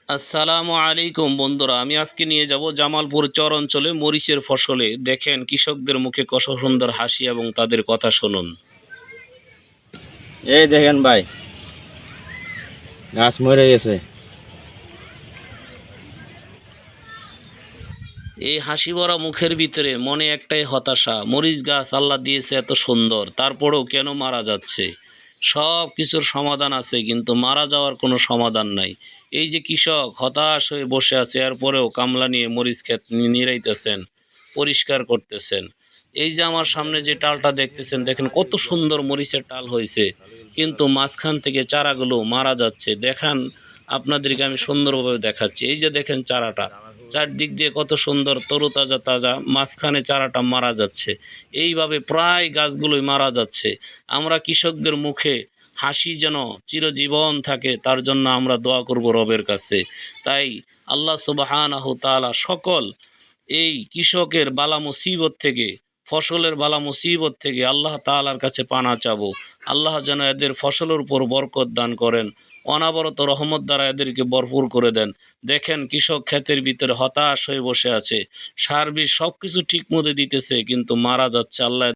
আসসালামু আলাইকুম বন্ধুরা, আমি আজকে নিয়ে যাব জামালপুর চর অঞ্চলে মরিচের ফসলে। দেখেন কৃষকদের মুখে কত সুন্দর হাসি এবং তাদের কথা শুনুন। এই দেখেন ভাই, গাছ মরে গেছে। এই হাসি ভরা মুখের ভিতরে মনে একটাই হতাশা, মরিচ গাছ আল্লাহ দিয়েছে এত সুন্দর, তারপরেও কেন মারা যাচ্ছে। সব কিছুর সমাধান আছে, কিন্তু মারা যাওয়ার কোনো সমাধান নাই। এই যে কৃষক হতাশ হয়ে বসে আছে, এরপরেও কামলা নিয়ে মরিচ ক্ষেত নিড়াইতেছেন, পরিষ্কার করতেছেন। এই যে আমার সামনে যে টালটা দেখতেছেন, দেখেন কত সুন্দর মরিচের টাল হয়েছে, কিন্তু মাঝখান থেকে চারাগুলো মারা যাচ্ছে। দেখান, আপনাদেরকে আমি সুন্দরভাবে দেখাচ্ছি। এই যে দেখেন চারাটা, চারদিক দিয়ে কত সুন্দর তরুতাজা তাজা, মাঝখানে চারাটা মারা যাচ্ছে। এইভাবে প্রায় গাছগুলোই মারা যাচ্ছে। আমরা কৃষকদের মুখে হাসি যেন চিরজীবন থাকে, তার জন্য আমরা দোয়া করব রবের কাছে। তাই আল্লাহ সুবহানাহু তাআলা সকল এই কৃষকের বালা মুসিবত থেকে, ফসলের বালা মুসিবত থেকে আল্লাহ তাআলার কাছে পানা চাবো। আল্লাহ যেন এদের ফসলের উপর বরকত দান করেন, অনাবরত রহমত দ্বারা এদেরকে ভরপুর করে দেন। দেখেন কৃষক ক্ষেতের ভিতরে হতাশ হয়ে বসে আছে, সার বিষ সব কিছু ঠিক মতো দিতেছে, কিন্তু মারা যাচ্ছে। আল্লাহ